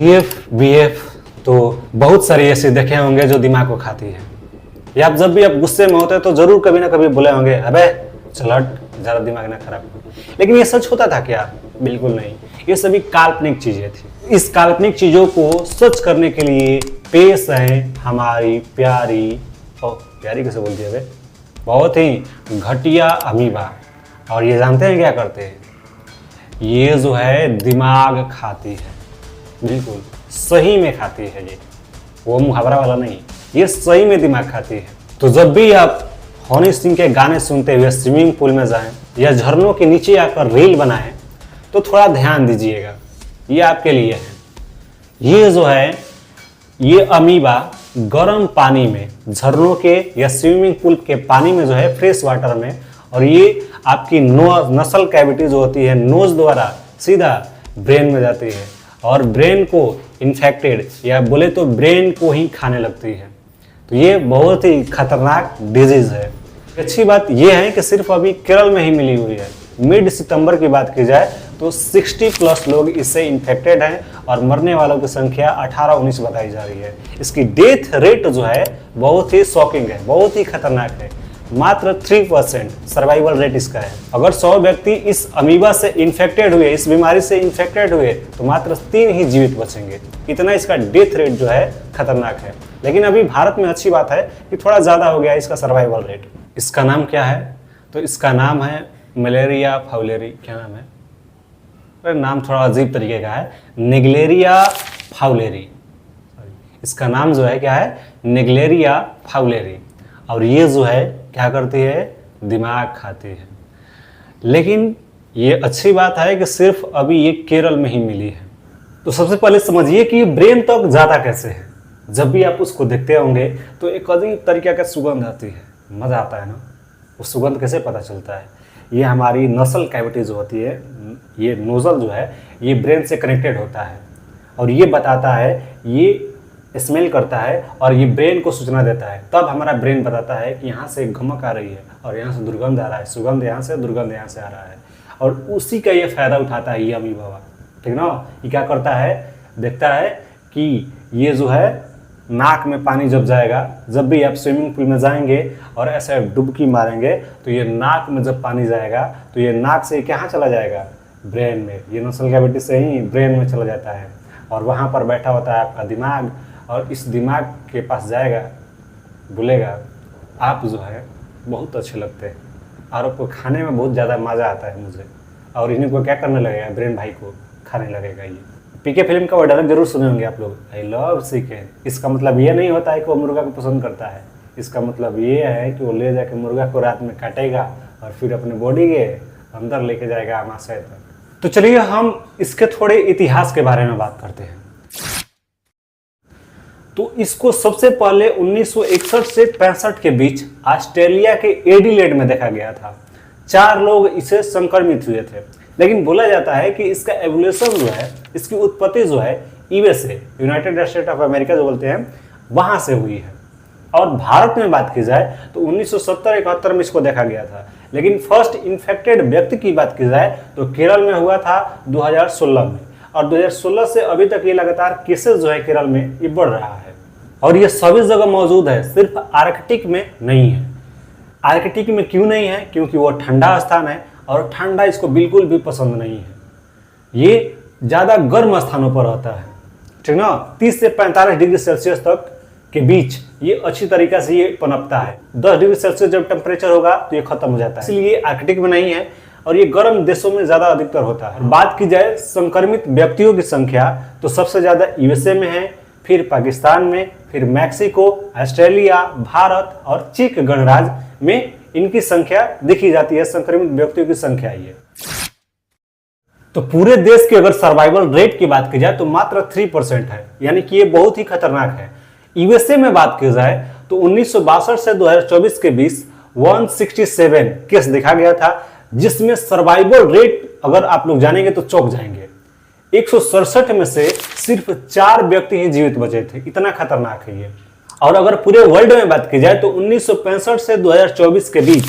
BF तो बहुत सारी ऐसे देखे होंगे जो दिमाग को खाती है। या आप जब भी आप गुस्से में होते हैं तो जरूर कभी ना कभी बोले होंगे अबे चल हट, ज्यादा दिमाग ना खराब कर। लेकिन ये सच होता था क्या? बिल्कुल नहीं, ये सभी काल्पनिक चीजें थी। इस काल्पनिक चीजों को सच करने के लिए पेश है हमारी प्यारी, प्यारी कैसे बोलती है, बहुत ही घटिया अमीबा। और ये जानते हैं क्या करते हैं? ये जो है दिमाग खाती है, बिल्कुल सही में खाती है। ये वो मुहावरा वाला नहीं, ये सही में दिमाग खाती है। तो जब भी आप हनी सिंह के गाने सुनते हुए स्विमिंग पूल में जाएं या झरनों के नीचे आकर रील बनाएं तो थोड़ा ध्यान दीजिएगा, ये आपके लिए है। ये जो है ये अमीबा गर्म पानी में, झरनों के या स्विमिंग पूल के पानी में जो है, फ्रेश वाटर में, और ये आपकी नसल कैविटी जो होती है नोज द्वारा सीधा ब्रेन में जाती है और ब्रेन को इन्फेक्टेड या बोले तो ब्रेन को ही खाने लगती है। तो ये बहुत ही खतरनाक डिजीज है। अच्छी बात यह है कि सिर्फ अभी केरल में ही मिली हुई है। मिड सितंबर की बात की जाए तो 60+ लोग इससे इन्फेक्टेड हैं और मरने वालों की संख्या 18-19 बताई जा रही है। इसकी डेथ रेट जो है बहुत ही शॉकिंग है, बहुत ही खतरनाक है। मात्र 3% सर्वाइवल रेट इसका है। अगर 100 व्यक्ति इस अमीबा से इन्फेक्टेड हुए, इस बीमारी से इन्फेक्टेड हुए, तो मात्र 3 ही जीवित बचेंगे। इतना इसका डेथ रेट जो है खतरनाक है। लेकिन अभी भारत में अच्छी बात है कि थोड़ा ज़्यादा हो गया इसका सर्वाइवल रेट। इसका नाम क्या है? तो इसका नाम है मलेरिया फाउलेरी। क्या नाम है? अरे नाम थोड़ा अजीब तरीके का है, निग्लेरिया फाउलेरी। इसका नाम जो है क्या है? निग्लेरिया फाउलेरी। और ये जो है क्या करती है? दिमाग खाती है। लेकिन ये अच्छी बात है कि सिर्फ अभी ये केरल में ही मिली है। तो सबसे पहले समझिए कि ब्रेन तक जाता कैसे है। जब भी आप उसको देखते होंगे तो एक अजीब तरीके का सुगंध आती है, मज़ा आता है ना। वो सुगंध कैसे पता चलता है? ये हमारी नसल कैविटी जो होती है, ये नोजल जो है, ये ब्रेन से कनेक्टेड होता है और ये बताता है, ये स्मेल करता है और ये ब्रेन को सूचना देता है। तब हमारा ब्रेन बताता है कि यहाँ से गमक आ रही है और यहाँ से दुर्गंध आ रहा है, सुगंध यहाँ से, दुर्गंध यहाँ से आ रहा है। और उसी का ये फायदा उठाता है ये अमीबा, ठीक ना। ये क्या करता है? देखता है कि ये जो है नाक में पानी जब जाएगा, जब भी आप स्विमिंग पूल में जाएंगे और ऐसे डुबकी मारेंगे तो ये नाक में जब पानी जाएगा तो ये नाक से कहाँ चला जाएगा? ब्रेन में। ये नसल कैविटी से ही ब्रेन में चला जाता है और वहाँ पर बैठा होता है आपका दिमाग, और इस दिमाग के पास जाएगा, बोलेगा आप जो है बहुत अच्छे लगते हैं और आपको खाने में बहुत ज़्यादा मज़ा आता है मुझे। और इन्हीं को क्या करने लगेगा? ब्रेन भाई को खाने लगेगा। ये पीके फिल्म का वो डायलॉग जरूर सुने होंगे आप लोग, आई लव चिकन। इसका मतलब ये नहीं होता है कि वो मुर्गा को पसंद करता है। इसका मतलब ये है कि वो ले जाके मुर्गा को रात में काटेगा और फिर अपने बॉडी के अंदर लेके जाएगा आमाशय तक। तो चलिए हम इसके थोड़े इतिहास के बारे में बात करते हैं। तो इसको सबसे पहले 1961 से 65 के बीच ऑस्ट्रेलिया के एडिलेड में देखा गया था। 4 लोग इसे संक्रमित हुए थे। लेकिन बोला जाता है कि इसका एवोल्यूशन जो है, इसकी उत्पत्ति जो है USA, United state of America जो बोलते हैं, वहां से हुई है। और भारत में बात की जाए तो 1970-71 में इसको देखा गया था। लेकिन फर्स्ट इन्फेक्टेड व्यक्ति की बात की जाए तो केरल में हुआ था 2016 में, और 2016 से अभी तक ये लगातार केसेस जो है केरल में ये बढ़ रहा है। और ये सभी जगह मौजूद है, सिर्फ आर्कटिक में नहीं है। आर्कटिक में क्यों नहीं है? क्योंकि वो ठंडा स्थान है और ठंडा इसको बिल्कुल भी पसंद नहीं है। ये ज़्यादा गर्म स्थानों पर रहता है, ठीक ना। 30 से 45 डिग्री सेल्सियस तक के बीच ये अच्छी तरीके से ये पनपता है। 10 डिग्री सेल्सियस जब टेम्परेचर होगा तो ये खत्म हो जाता है, इसलिए आर्कटिक में नहीं है और ये गर्म देशों में ज्यादा अधिकतर होता है। बात की जाए संक्रमित व्यक्तियों की संख्या तो सबसे ज्यादा यूएसए में है, फिर पाकिस्तान में, फिर मैक्सिको, ऑस्ट्रेलिया, भारत और चेक गणराज्य में इनकी संख्या देखी जाती है। संक्रमित व्यक्तियों की संख्या ये। तो पूरे देश की अगर सर्वाइवल रेट की बात की जाए तो मात्र 3% है, यानी कि ये बहुत ही खतरनाक है। यूएसए में बात की जाए तो 1962 से 2024 के बीच 167 केस देखा गया था, जिसमें सर्वाइवल रेट अगर आप लोग जानेंगे तो चौंक जाएंगे। 167 में से सिर्फ 4 व्यक्ति ही जीवित बचे थे। इतना खतरनाक है ये। और अगर पूरे वर्ल्ड में बात की जाए तो 1965 से 2024 के बीच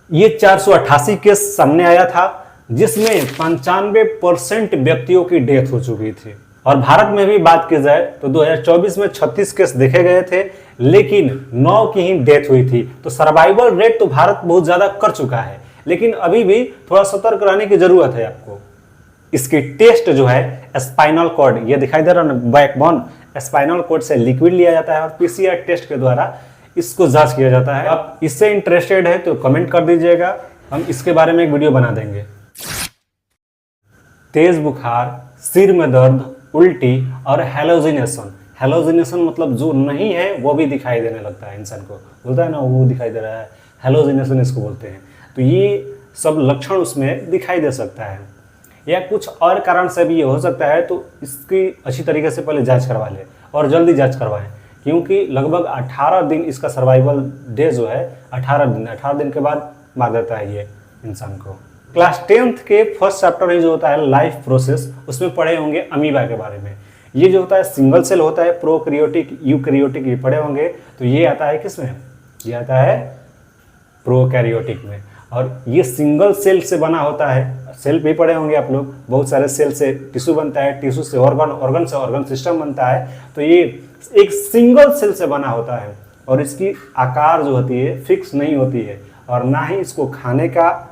ये 488 केस सामने आया था, जिसमें 95% व्यक्तियों की डेथ हो चुकी थी। और भारत में भी बात की जाए तो 2024 में 36 केस देखे गए थे, लेकिन 9 की ही डेथ हुई थी। तो सर्वाइवल रेट तो भारत बहुत ज्यादा कर चुका है, लेकिन अभी भी थोड़ा सतर्क रहने की जरूरत है आपको। इसकी टेस्ट जो है स्पाइनल कॉर्ड, ये दिखाई दे रहा है बैकबोन, स्पाइनल कॉर्ड से लिक्विड लिया जाता है और पीसीआर टेस्ट के द्वारा इसको जांच किया जाता है। आप इससे इंटरेस्टेड है तो कमेंट कर दीजिएगा, हम इसके बारे में एक वीडियो बना देंगे। तेज बुखार, सिर में दर्द, उल्टी और हेलोजिनेशन। हेलोजिनेशन मतलब जो नहीं है वो भी दिखाई देने लगता है इंसान को, बोलता है ना वो दिखाई दे रहा है, हेलोजिनेशन इसको बोलते हैं। तो ये सब लक्षण उसमें दिखाई दे सकता है, या कुछ और कारण से भी ये हो सकता है। तो इसकी अच्छी तरीके से पहले जांच करवा ले और जल्दी जांच करवाएं, क्योंकि लगभग 18 दिन इसका सर्वाइवल डे जो है 18 दिन के बाद मार देता है ये इंसान को। क्लास 10th के फर्स्ट चैप्टर में जो होता है लाइफ प्रोसेस, उसमें पढ़े होंगे अमीबा के बारे में। ये जो होता है सिंगल सेल होता है, प्रोकैरियोटिक, यूकैरियोटिक, ये पढ़े होंगे। तो ये आता है किसमें? ये आता है प्रोकैरियोटिक में, और ये सिंगल सेल से बना होता है। सेल भी पढ़े होंगे आप लोग, बहुत सारे सेल से टिश्यू बनता है, टिश्यू से ऑर्गन, ऑर्गन से ऑर्गन सिस्टम बनता है। तो ये एक सिंगल सेल से बना होता है, और इसकी आकार जो होती है फिक्स नहीं होती है, और ना ही इसको खाने का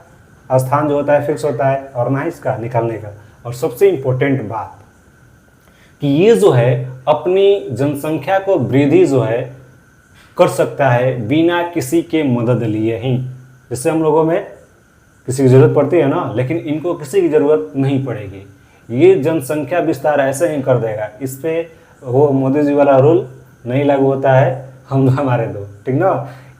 स्थान जो होता है फिक्स होता है, और ना ही इसका निकालने का। और सबसे इम्पोर्टेंट बात कि ये जो है अपनी जनसंख्या को वृद्धि जो है कर सकता है बिना किसी के मदद लिए ही। जैसे हम लोगों में किसी की जरूरत पड़ती है ना, लेकिन इनको किसी की जरूरत नहीं पड़ेगी। ये जनसंख्या विस्तार ऐसे ही कर देगा। इस पे वो मोदी जी वाला रूल नहीं लागू होता है, हम हमारे दो, ठीक ना।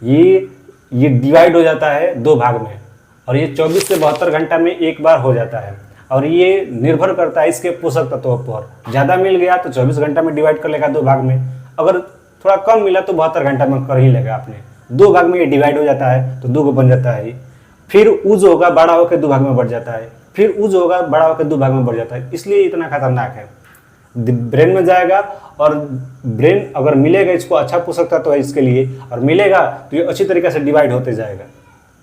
ये डिवाइड हो जाता है 2 भाग में, और ये 24 से 72 घंटा में एक बार हो जाता है। और ये निर्भर करता है इसके पोषक तत्वों पर। ज़्यादा मिल गया तो 24 घंटा में डिवाइड कर लेगा 2 भाग में, अगर थोड़ा कम मिला तो 72 घंटा में कर ही लेगा आपने। 2 भाग में ये डिवाइड हो जाता है तो 2 को बन जाता है। फिर उज होगा, बड़ा होकर 2 भाग में बढ़ जाता है, फिर उज होगा, बड़ा होकर 2 भाग में बढ़ जाता है। इसलिए इतना खतरनाक है। ब्रेन में जाएगा, और ब्रेन अगर मिलेगा इसको अच्छा पोषक तत्व है इसके लिए, और मिलेगा तो ये अच्छी तरीके से डिवाइड होते जाएगा,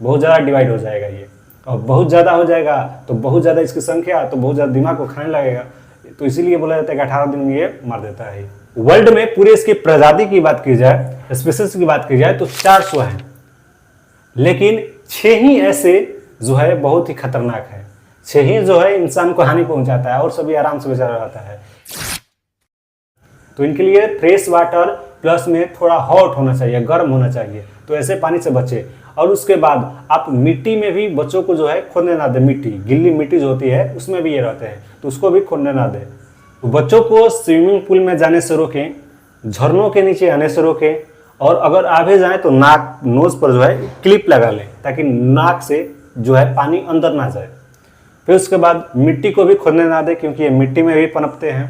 बहुत ज़्यादा डिवाइड हो जाएगा ये। और बहुत ज़्यादा हो जाएगा तो बहुत ज़्यादा इसकी संख्या, तो बहुत ज़्यादा दिमाग को खाने लगेगा। तो इसीलिए बोला जाता है कि 18 दिन में ये मार देता है। वर्ल्ड में पूरे इसकी प्रजाति की बात की जाए, स्पीसीज की बात की जाए तो 400 है, लेकिन 6 ही ऐसे जो है बहुत ही खतरनाक है। 6 ही जो है इंसान को हानि पहुंचाता है, और सभी आराम से बेचारा रहता है। तो इनके लिए फ्रेश वाटर प्लस में थोड़ा हॉट होना चाहिए, गर्म होना चाहिए, तो ऐसे पानी से बचे। और उसके बाद आप मिट्टी में भी बच्चों को जो है खोदने ना दें। मिट्टी, गिल्ली मिट्टी जो होती है उसमें भी ये रहते हैं, तो उसको भी खोदने ना दें। तो बच्चों को स्विमिंग पूल में जाने से रोकें, झरनों के नीचे आने से रोकें, और अगर आ भी जाए तो नाक, नोज पर जो है क्लिप लगा लें, ताकि नाक से जो है पानी अंदर ना जाए। फिर उसके बाद मिट्टी को भी खोदने ना दें, क्योंकि ये मिट्टी में भी पनपते हैं,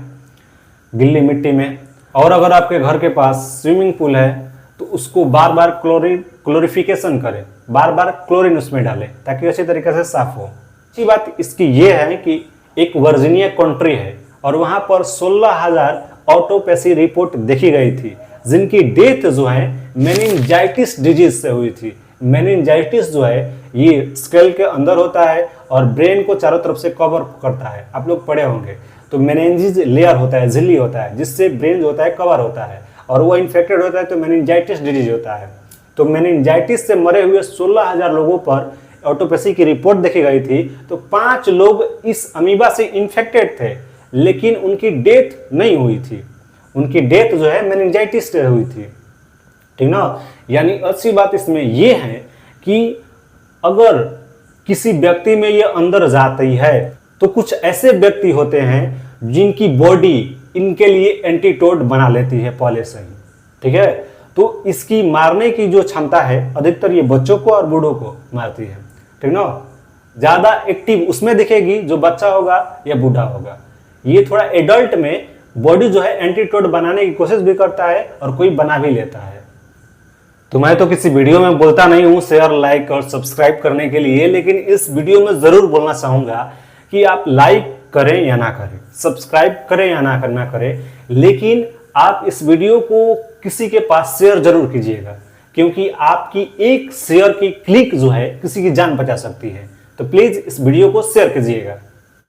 गिल्ली मिट्टी में। और अगर आपके घर के पास स्विमिंग पूल है तो उसको बार बार क्लोरिफिकेशन करें, बार बार क्लोरीन उसमें डालें, ताकि अच्छी तरीके से साफ हो। अच्छी बात इसकी ये है कि एक वर्जीनिया कंट्री है, और वहाँ पर 16,000 ऑटोपैथी रिपोर्ट देखी गई थी, जिनकी डेथ जो है मेनिंजाइटिस डिजीज से हुई थी। मेनिंजाइटिस जो है ये स्केल के अंदर होता है और ब्रेन को चारों तरफ से कवर करता है, आप लोग पढ़े होंगे। तो मेनिंजिस लेयर होता है, झिल्ली होता है, जिससे ब्रेन जो होता है कवर होता है, और वो इन्फेक्टेड होता है तो मेनिंजाइटिस डिजीज होता है। तो मेनिंजाइटिस से मरे हुए 16,000 लोगों पर ऑटोपैथी की रिपोर्ट देखी गई थी। तो 5 लोग इस अमीबा से इन्फेक्टेड थे, लेकिन उनकी डेथ नहीं हुई थी। उनकी डेथ जो है मेनिंजाइटिस से हुई थी, ठीक ना। यानी अच्छी बात इसमें यह है कि अगर किसी व्यक्ति में ये अंदर जाती है तो कुछ ऐसे व्यक्ति होते हैं जिनकी बॉडी इनके लिए एंटीटोड बना लेती है पहले से ही, ठीक है। तो इसकी मारने की जो क्षमता है अधिकतर ये बच्चों को और बूढ़ों को मारती है, ठीक ना। ज़्यादा एक्टिव उसमें दिखेगी जो बच्चा होगा या बूढ़ा होगा। ये थोड़ा एडल्ट में बॉडी जो है एंटीटोड बनाने की कोशिश भी करता है, और कोई बना भी लेता है। तो मैं तो किसी वीडियो में बोलता नहीं हूँ शेयर, लाइक और सब्सक्राइब करने के लिए, लेकिन इस वीडियो में ज़रूर बोलना चाहूँगा कि आप लाइक करें या ना करें, सब्सक्राइब करें या ना करें, लेकिन आप इस वीडियो को किसी के पास शेयर जरूर कीजिएगा, क्योंकि आपकी एक शेयर की क्लिक जो है किसी की जान बचा सकती है। तो प्लीज़ इस वीडियो को शेयर कीजिएगा।